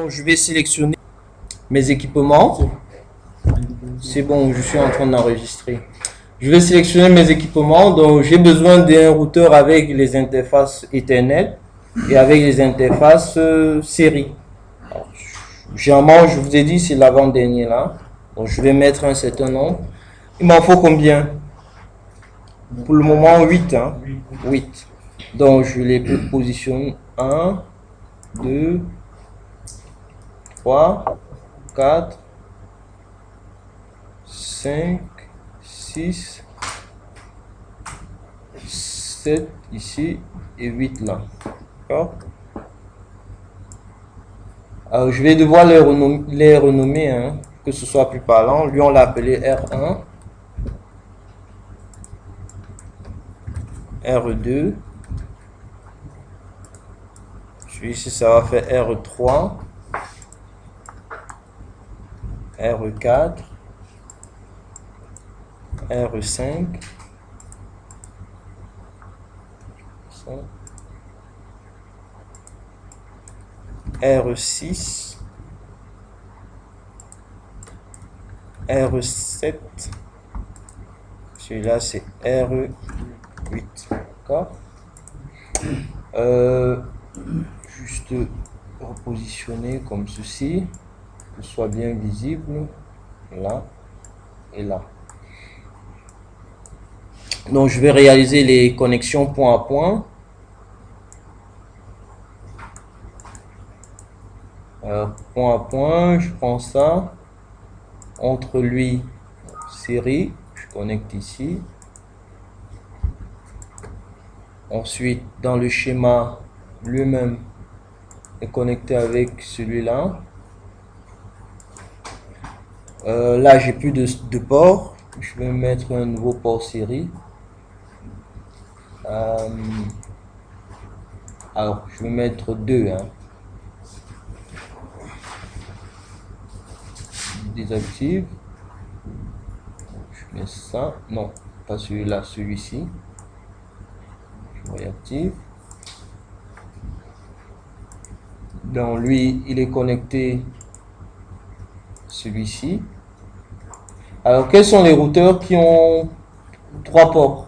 Je vais sélectionner mes équipements. C'est bon, je suis en train d'enregistrer. Je vais sélectionner mes équipements. Donc, j'ai besoin d'un routeur avec les interfaces Ethernet et avec les interfaces série. Généralement, je vous ai dit, c'est l'avant-dernier là. Donc, je vais mettre un certain nombre. Il m'en faut combien? Pour le moment, 8. Hein? 8. Donc, je les positionne 1, 2, 3, 4, 5, 6, 7 ici et 8 là. D'accord? Alors, je vais devoir les renommer, hein, que ce soit plus parlant. Lui, on l'a appelé R1, R2. Celui-ci, ça va faire R3, R4, R5, R6, R7, celui-là c'est R8, d'accord? Juste repositionner comme ceci, que ce soit bien visible, là et là. Donc je vais réaliser les connexions point à point. Point à point, je prends ça, entre lui, série, je connecte ici. Ensuite, dans le schéma lui-même, est connecté avec celui-là. Là, j'ai plus de port. Je vais mettre un nouveau port série. Alors, je vais mettre 2. Hein. Désactive. Je mets ça. Non, pas celui-là, celui-ci. Je réactive. Donc, lui, il est connecté celui-ci. Alors, quels sont les routeurs qui ont 3 ports,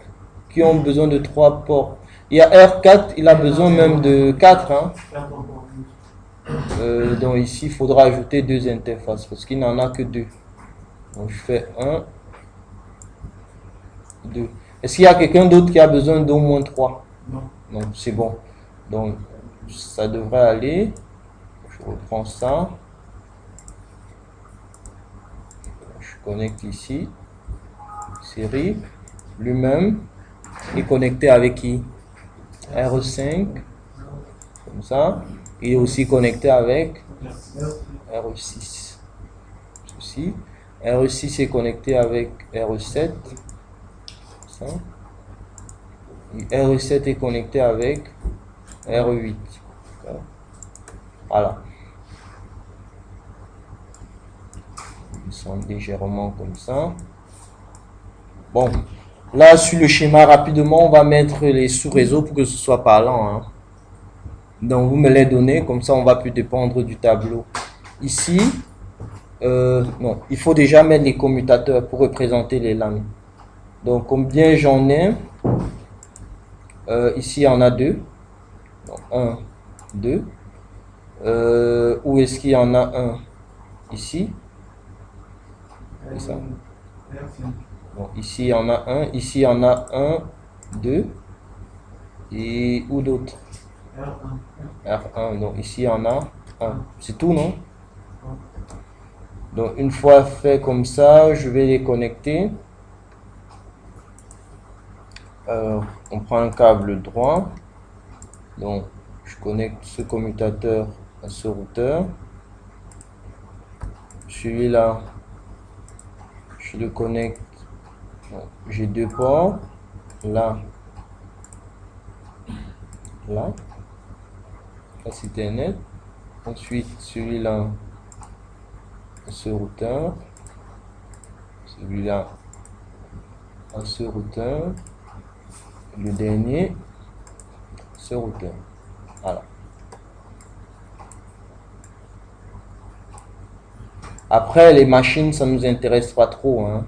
qui ont besoin de 3 ports? Il y a R4, il a besoin même de 4. Hein. Donc ici, il faudra ajouter 2 interfaces parce qu'il n'en a que 2. Donc je fais 1, 2. Est-ce qu'il y a quelqu'un d'autre qui a besoin d'au moins 3? Non. Donc c'est bon. Donc ça devrait aller. Je reprends ça. Je connecte ici. Série. Lui-même est connecté avec qui? R5. Comme ça. Il est aussi connecté avec R6. Ceci. R6 est connecté avec R7. Ça. R7 est connecté avec R8. Voilà. Ils sont légèrement comme ça. Bon. Là, sur le schéma, rapidement, on va mettre les sous-réseaux pour que ce soit parlant. Hein. Donc, vous me les donnez. Comme ça, on va plus dépendre du tableau. Ici, non, il faut déjà mettre les commutateurs pour représenter les lames. Donc, combien j'en ai? Ici, il y en a 2. Donc, 1, 2. Où est-ce qu'il y en a un? Ici. C'est ça. Bon, ici, il y en a un. Ici, il y en a 1, 2. Et où d'autre? R1. Donc, ici, il y en a 1. C'est tout, non? Donc, une fois fait comme ça, je vais les connecter. On prend un câble droit. Donc, je connecte ce commutateur à ce routeur. Celui-là, je le connecte. J'ai 2 ports. Là. Là. Ça, c'est Ethernet. Ensuite, celui-là, à ce routeur. Celui-là, à ce routeur. Le dernier, ce routeur. Voilà. Après, les machines, ça ne nous intéresse pas trop, hein.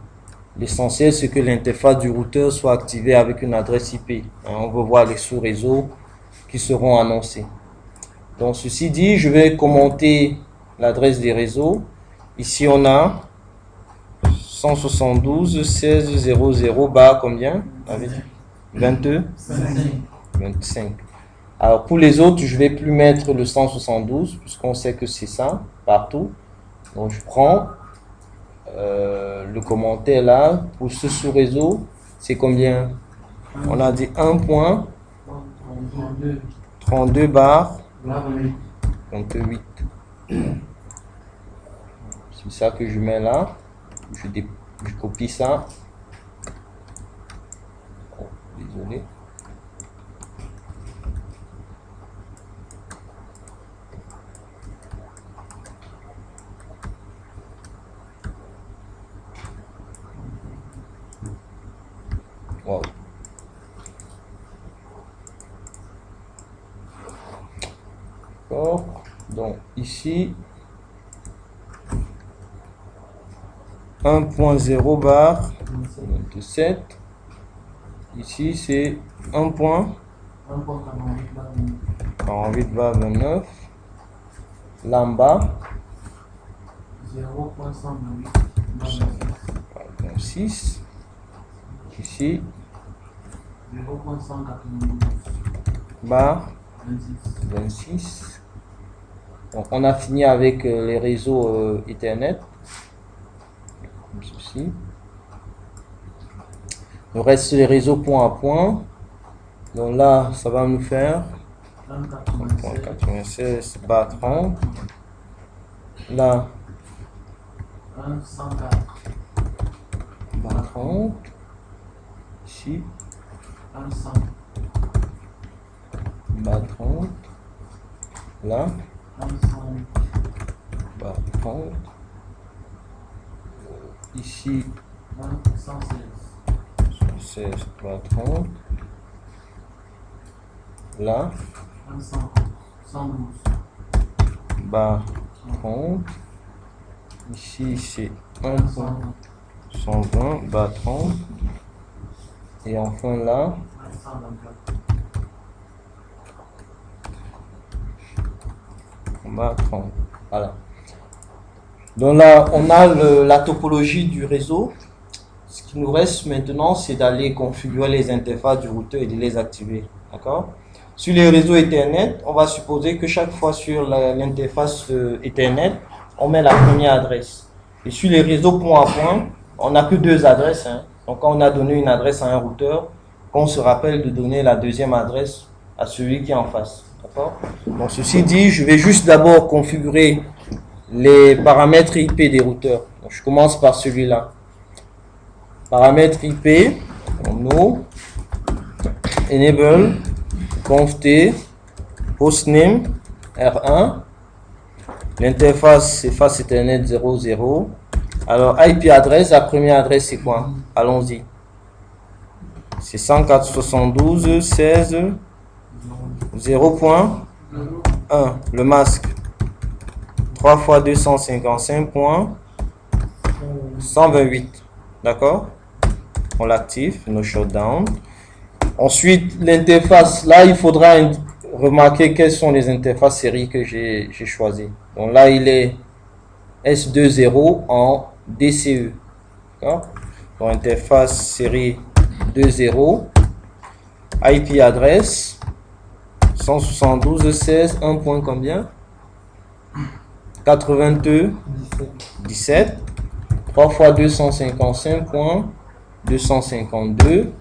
L'essentiel, c'est que l'interface du routeur soit activée avec une adresse IP. Hein. On veut voir les sous-réseaux qui seront annoncés. Donc, ceci dit, je vais commenter l'adresse des réseaux. Ici, on a 172.16.00 bar combien? 22? 25. Alors, pour les autres, je ne vais plus mettre le 172, puisqu'on sait que c'est ça, partout. Donc, je prends le commentaire là. Pour ce sous-réseau, c'est combien? On a dit 1.32 bar 28. C'est ça que je mets là. Je copie ça. Oh, désolé. Wow. D'accord. Donc ici 1.0 bar 27. Ici c'est 1.48 bar 29. Là en bas 0.128 ici bar 26. Donc on a fini avec les réseaux Ethernet. Comme ceci. Le reste c'est les réseaux point à point. Donc là ça va nous faire 1.96 bar 30. Là bar 30. Ici bar 30. Là bar 30. Ici 16 bar 30. Là bar 30. Ici c'est 1.120 bar 30. Et enfin là bar 30. Voilà. Donc là on a la topologie du réseau. Ce qui nous reste maintenant, c'est d'aller configurer les interfaces du routeur et de les activer. D'accord? Sur les réseaux Ethernet, on va supposer que chaque fois sur l'interface Ethernet, on met la première adresse. Et sur les réseaux point à point, on n'a que deux adresses. Hein. Donc quand on a donné une adresse à un routeur, qu'on se rappelle de donner la deuxième adresse à celui qui est en face. D'accord? Donc ceci dit, je vais juste d'abord configurer les paramètres IP des routeurs. Donc, je commence par celui-là. Paramètre IP, no, enable, conft, hostname, R1, l'interface c'est face Ethernet 00. Alors IP adresse, la première adresse c'est quoi? Allons-y. C'est 104.72.16 0.1. Le masque 3 fois 255.128. D'accord? On l'active, no shutdown. Ensuite, l'interface, là, il faudra remarquer quelles sont les interfaces série que j'ai choisies. Donc là, il est S20 en DCE. D'accord? Donc, interface série 20. IP adresse 172.16 1. Combien? 82 17 3 fois 255.252.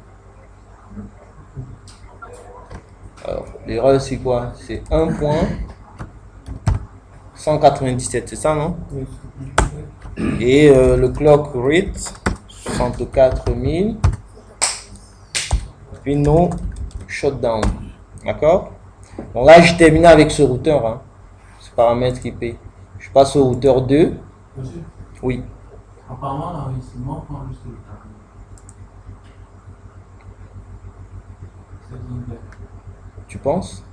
Alors, l'erreur c'est quoi? C'est 1.197, c'est ça, non? Et le clock rate 64 000. Puis no shutdown. D'accord? Donc là, j'ai terminé avec ce routeur, hein, ce paramètre IP. Je passe au routeur 2. Monsieur, Oui. apparemment, l'enregistrement prend juste le temps. C'est une Tu penses?